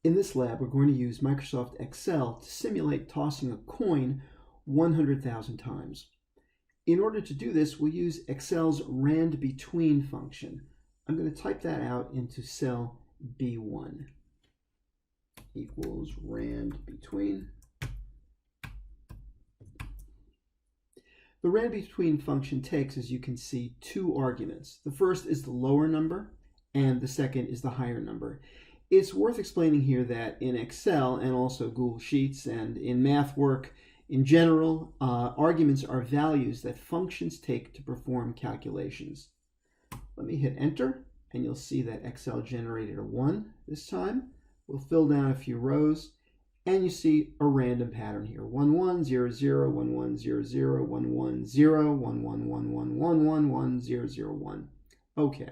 In this lab, we're going to use Microsoft Excel to simulate tossing a coin 100,000 times. In order to do this, we'll use Excel's rand_between function. I'm going to type that out into cell B1 equals rand_between. The rand_between function takes, as you can see, two arguments. The first is the lower number, and the second is the higher number. It's worth explaining here that in Excel and also Google Sheets and in math work in general, arguments are values that functions take to perform calculations. Let me hit enter, and you'll see that Excel generated a 1 this time. We'll fill down a few rows, and you see a random pattern here. 1 1 0 0 1 1 0 0 1 1 0 1 1 1 1 1 1 1 0 0 1. Okay.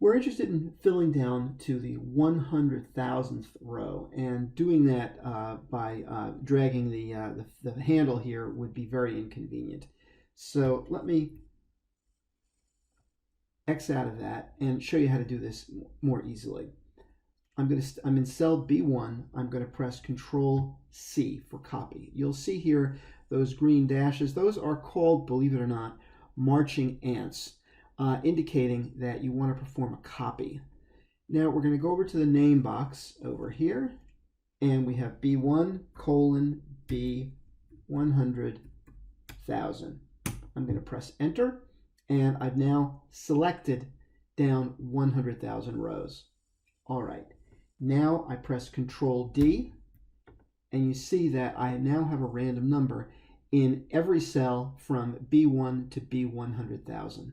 We're interested in filling down to the 100,000th row, and doing that by dragging the handle here would be very inconvenient. So let me X out of that and show you how to do this more easily. I'm in cell B1. I'm going to press Control C for copy. You'll see here those green dashes. Those are called, believe it or not, marching ants. Indicating that you want to perform a copy. Now we're going to go over to the name box over here, and we have B1 colon B 100,000. I'm going to press enter, and I've now selected down 100,000 rows. All right, now I press Control D, and you see that I now have a random number in every cell from B1 to B100,000.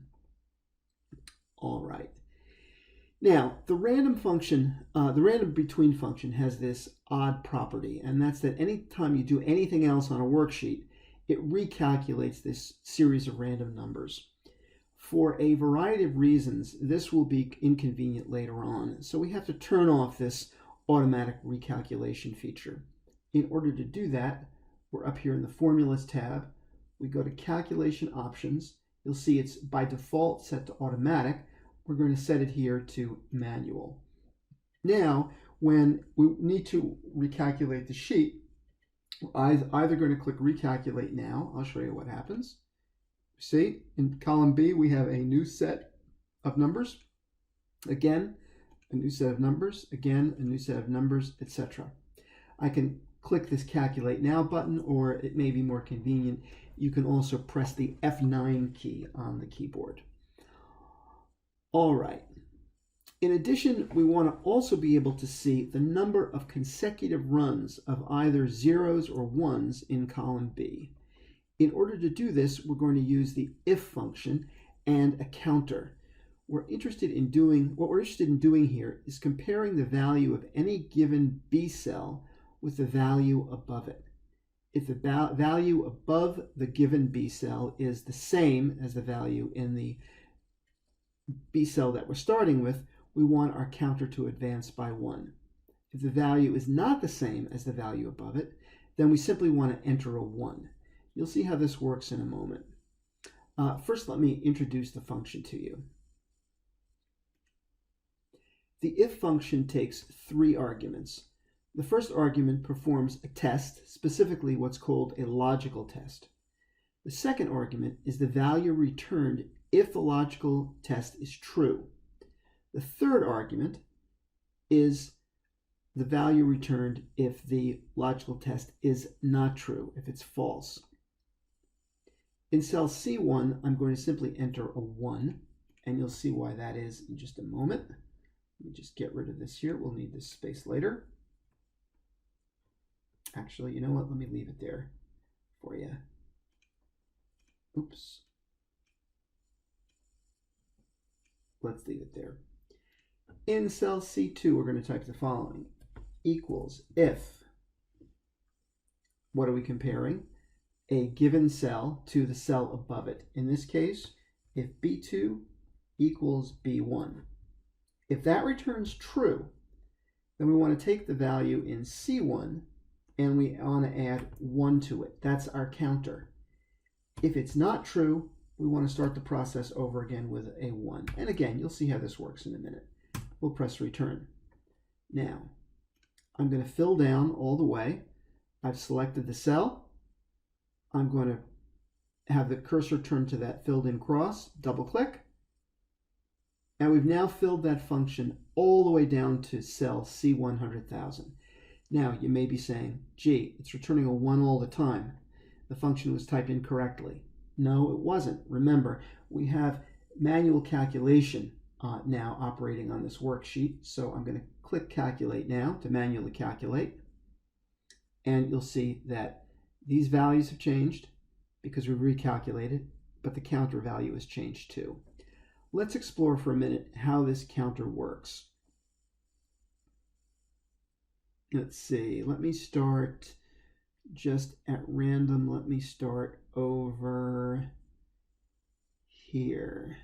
All right. Now, the random function, the rand_between function has this odd property, and that's that anytime you do anything else on a worksheet, it recalculates this series of random numbers. For a variety of reasons, this will be inconvenient later on, so we have to turn off this automatic recalculation feature. In order to do that, we're up here in the Formulas tab. We go to Calculation Options. You'll see it's by default set to automatic. We're going to set it here to manual. Now, when we need to recalculate the sheet, we're either going to click Recalculate Now. I'll show you what happens. See, in column B, we have a new set of numbers. Again, a new set of numbers. Again, a new set of numbers, etc. I can click this Calculate Now button, or it may be more convenient, you can also press the F9 key on the keyboard. All right. In addition, we want to also be able to see the number of consecutive runs of either zeros or ones in column B. In order to do this, we're going to use the if function and a counter. What we're interested in doing here is comparing the value of any given B cell with the value above it. If the value above the given B cell is the same as the value in the B cell that we're starting with, we want our counter to advance by 1. If the value is not the same as the value above it, then we simply want to enter a 1. You'll see how this works in a moment. First, let me introduce the function to you. The if function takes 3 arguments. The first argument performs a test, specifically what's called a logical test. The second argument is the value returned if the logical test is true. The third argument is the value returned if the logical test is not true, if it's false. In cell C1, I'm going to simply enter a 1, and you'll see why that is in just a moment. Let me just get rid of this here. We'll need this space later. Actually, you know what? Let me leave it there for you. Oops. Let's leave it there. In cell C2, we're going to type the following. Equals if, what are we comparing? A given cell to the cell above it. In this case, if B2 equals B1. If that returns true, then we want to take the value in C1 and we want to add 1 to it. That's our counter. If it's not true, we want to start the process over again with a 1. And again, you'll see how this works in a minute. We'll press return. Now, I'm going to fill down all the way. I've selected the cell. I'm going to have the cursor turn to that filled in cross, double click. And we've now filled that function all the way down to cell C100,000. Now, you may be saying, gee, it's returning a 1 all the time. The function was typed incorrectly. No, it wasn't. Remember, we have manual calculation now operating on this worksheet. So I'm going to click Calculate now to manually calculate. And you'll see that these values have changed because we've recalculated, but the counter value has changed too. Let's explore for a minute how this counter works. Let's see, let me start just at random. Let me start over here.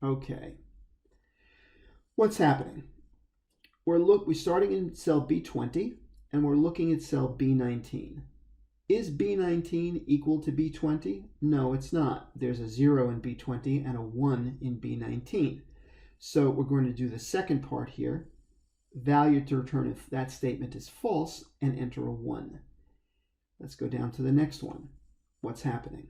Okay. What's happening? We're starting in cell B20 and we're looking at cell B19. Is B19 equal to B20? No, it's not. There's a 0 in B20 and a 1 in B19. So we're going to do the second part here. Value to return if that statement is false, and enter a 1. Let's go down to the next one. What's happening?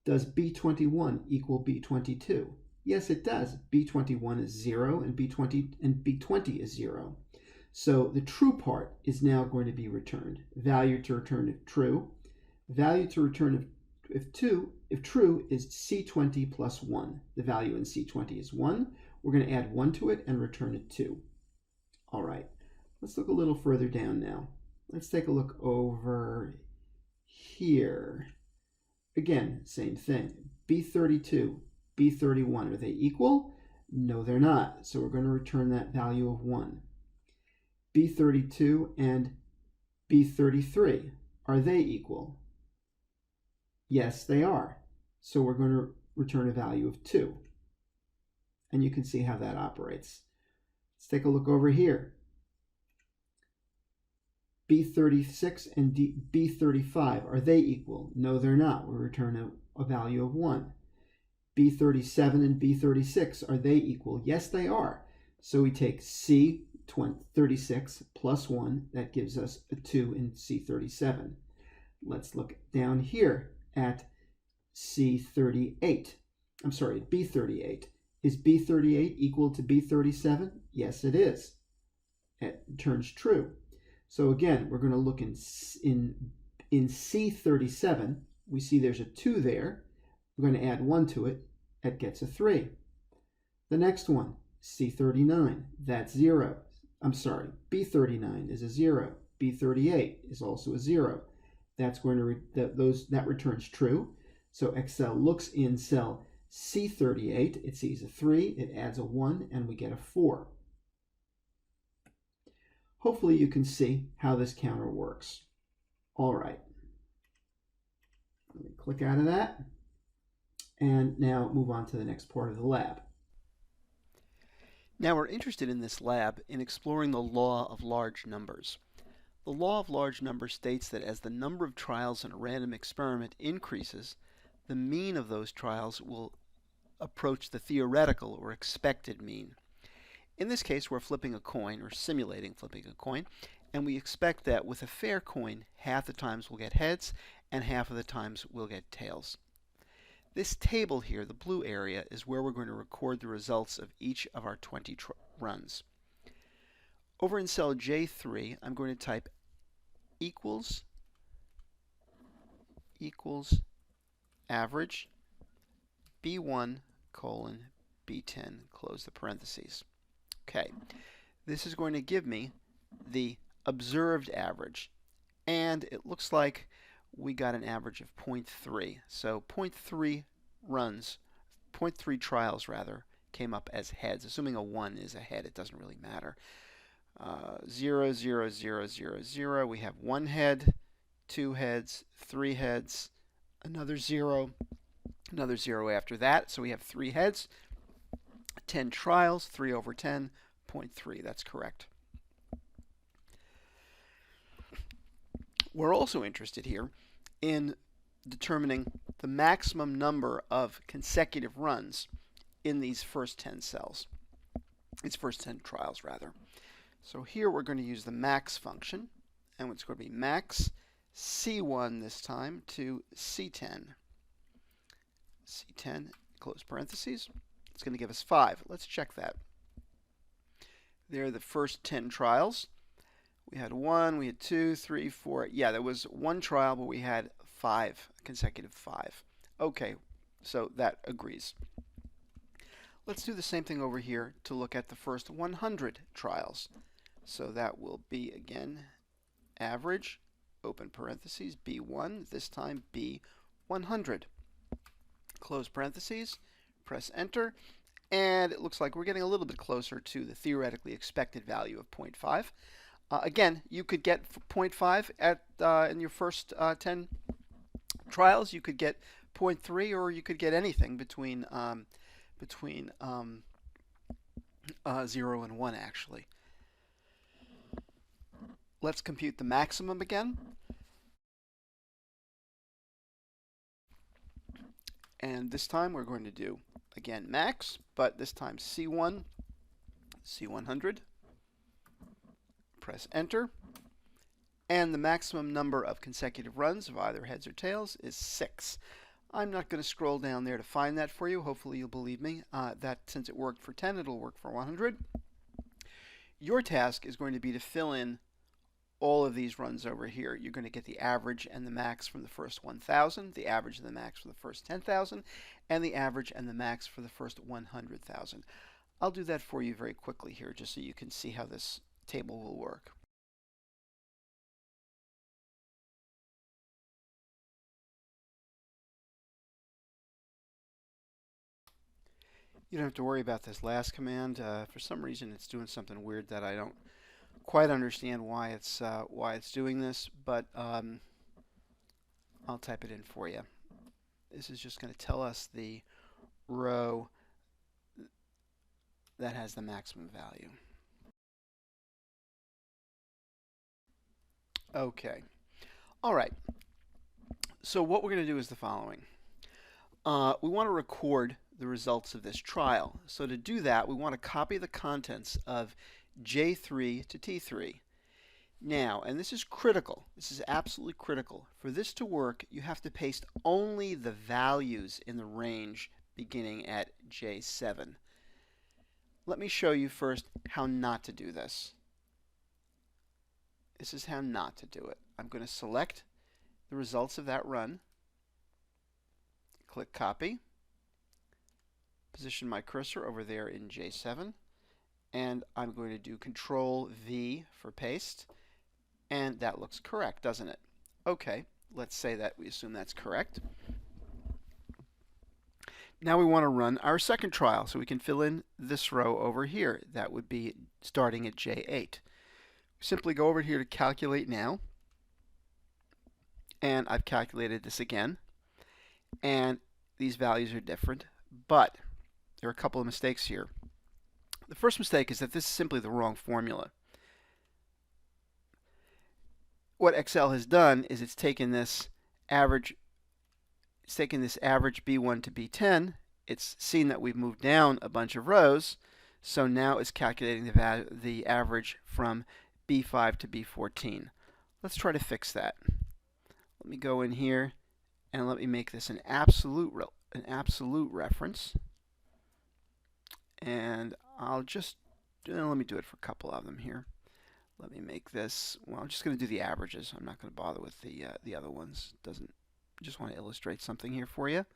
Does B21 equal B22? Yes, it does. B21 is 0 and B20 is 0. So the true part is now going to be returned. Value to return if true. Value to return if true is C20 plus 1. The value in C20 is 1. We're going to add 1 to it and return it 2. All right, let's look a little further down now. Let's take a look over here. Again, same thing. B32, B31, are they equal? No, they're not. So we're going to return that value of 1. B32 and B33, are they equal? Yes, they are. So we're going to return a value of 2. And you can see how that operates. Let's take a look over here. B36 and B35, are they equal? No, they're not. We return a value of 1. B37 and B36, are they equal? Yes, they are. So we take C36 plus 1. That gives us a 2 in C37. Let's look down here at C38. I'm sorry, B38. Is B38 equal to B37? Yes, it is. It turns true. So again, we're going to look in C37. We see there's a 2 there. We're going to add 1 to it. That gets a 3. The next one, C39, that's 0. I'm sorry, B39 is a 0. B38 is also a 0. That's going to that returns true. So Excel looks in cell C38, it sees a 3, it adds a 1, and we get a 4. Hopefully you can see how this counter works. All right. Let me click out of that. And now move on to the next part of the lab. Now we're interested in this lab in exploring the law of large numbers. The law of large numbers states that as the number of trials in a random experiment increases, the mean of those trials will approach the theoretical or expected mean. In this case, we're flipping a coin, or simulating flipping a coin, and we expect that with a fair coin, half the times we'll get heads and half of the times we'll get tails. This table here, the blue area, is where we're going to record the results of each of our 20 runs. Over in cell J3, I'm going to type equals average B1 colon B10, close the parentheses. Okay, this is going to give me the observed average, and it looks like we got an average of 0.3. So 0.3 trials rather, came up as heads. Assuming a 1 is a head, it doesn't really matter. 0, 0, 0, 0, 0. We have 1 head, 2 heads, 3 heads, another 0 after that. So we have 3 heads. 10 trials, 3 over 10, 0.3. That's correct. We're also interested here in determining the maximum number of consecutive runs in these first 10 cells. These first 10 trials, rather. So here we're going to use the max function, and it's going to be max C1 this time to C10. C10, close parentheses. It's going to give us 5. Let's check that. There are the first 10 trials. We had 1, we had 2, 3, 4. Yeah, there was 1 trial, but we had 5, consecutive 5. Okay, so that agrees. Let's do the same thing over here to look at the first 100 trials. So that will be, again, average, open parentheses, B1, this time B100. Close parentheses, press enter, and it looks like we're getting a little bit closer to the theoretically expected value of 0.5. Again, you could get 0.5 at in your first 10 trials. You could get 0.3, or you could get anything between 0 and 1, actually. Let's compute the maximum again. And this time we're going to do, again, max, but this time C1, C100. Press enter. And the maximum number of consecutive runs of either heads or tails is 6. I'm not going to scroll down there to find that for you. Hopefully you'll believe me that since it worked for 10, it'll work for 100. Your task is going to be to fill in all of these runs over here. You're going to get the average and the max from the first 1,000, the average and the max for the first 10,000, and the average and the max for the first 100,000. I'll do that for you very quickly here, just so you can see how this table will work. You don't have to worry about this last command. For some reason, it's doing something weird that I don't quite understand why it's doing this, but I'll type it in for you. This is just going to tell us the row that has the maximum value. Okay. All right. So what we're going to do is the following. We want to record the results of this trial. So to do that, we want to copy the contents of J3 to T3. Now, and this is critical, this is absolutely critical. For this to work, you have to paste only the values in the range beginning at J7. Let me show you first how not to do this. This is how not to do it. I'm going to select the results of that run, click copy, position my cursor over there in J7, and I'm going to do Control V for paste, and that looks correct, doesn't it? Okay, let's say that we assume that's correct. Now we want to run our second trial, so we can fill in this row over here. That would be starting at J8. Simply go over here to Calculate Now, and I've calculated this again, and these values are different, but there are a couple of mistakes here. The first mistake is that this is simply the wrong formula. What Excel has done is it's taken this average B1 to B10. It's seen that we've moved down a bunch of rows, so now it's calculating the average from B5 to B14. Let's try to fix that. Let me go in here and let me make this an absolute reference. And I'll just, let me do it for a couple of them here. Let me make this, well, I'm just going to do the averages. I'm not going to bother with the other ones. Just want to illustrate something here for you.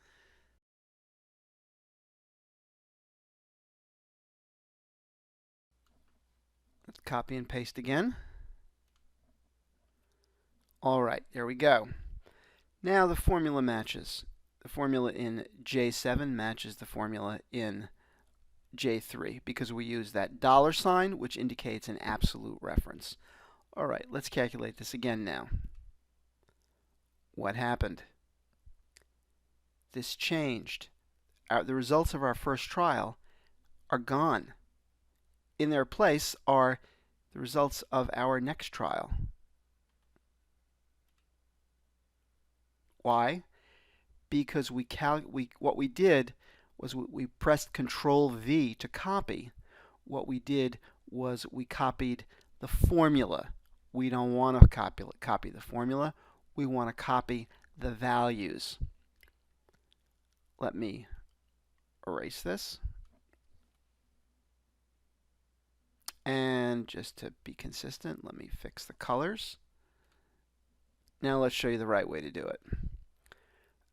Let's copy and paste again. All right, there we go. Now the formula matches. The formula in J7 matches the formula in J3 because we use that $, which indicates an absolute reference. All right, let's calculate this again now. What happened? This changed. The results of our first trial are gone. In their place are the results of our next trial. Why? Because what we did was we pressed Control V to copy. What we did was we copied the formula. We don't want to copy the formula. We want to copy the values. Let me erase this. And just to be consistent, let me fix the colors. Now let's show you the right way to do it.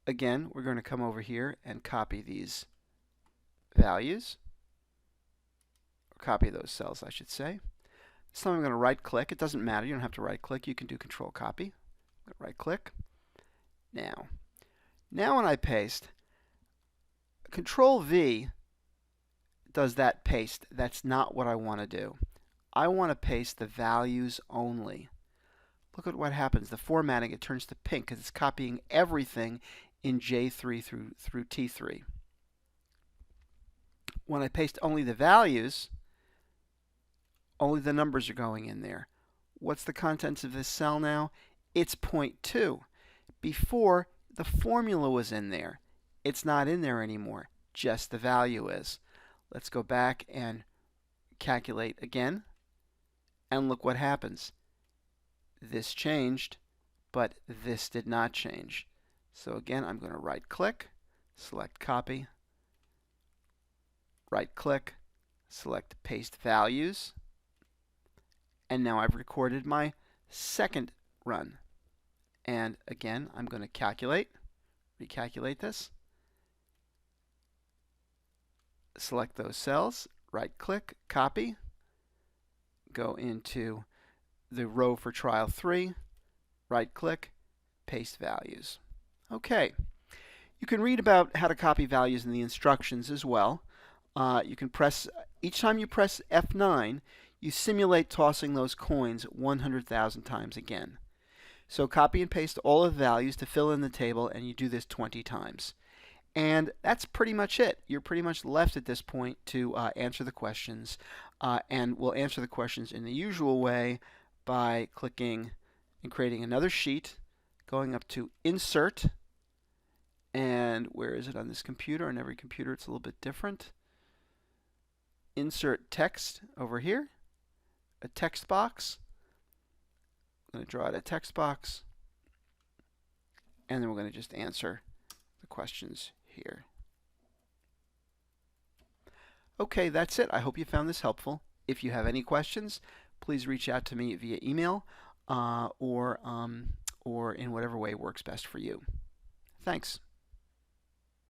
Again, we're going to come over here and copy these values. Or copy those cells, I should say. This time I'm going to right click. It doesn't matter. You don't have to right click. You can do Control Copy. I'm going to right click. Now when I paste, Control V does that paste. That's not what I want to do. I want to paste the values only. Look at what happens. The formatting, it turns to pink because it's copying everything in J3 through T3. When I paste only the values, only the numbers are going in there. What's the contents of this cell now? It's 0.2. Before, the formula was in there. It's not in there anymore. Just the value is. Let's go back and calculate again. And look what happens. This changed, but this did not change. So again, I'm going to right click, select copy, right click, select paste values, and now I've recorded my second run. And again, I'm going to recalculate this, select those cells, right click, copy, go into the row for trial 3, right click, paste values. Okay, you can read about how to copy values in the instructions as well. You can press, each time you press F9, you simulate tossing those coins 100,000 times again. So copy and paste all of the values to fill in the table, and you do this 20 times. And that's pretty much it. You're pretty much left at this point to answer the questions, and we'll answer the questions in the usual way by clicking and creating another sheet, going up to Insert, and where is it on this computer? On every computer it's a little bit different. Insert Text over here, a text box. I'm going to draw out a text box, and then we're going to just answer the questions here. Okay, that's it. I hope you found this helpful. If you have any questions, please reach out to me via email or in whatever way works best for you. Thanks.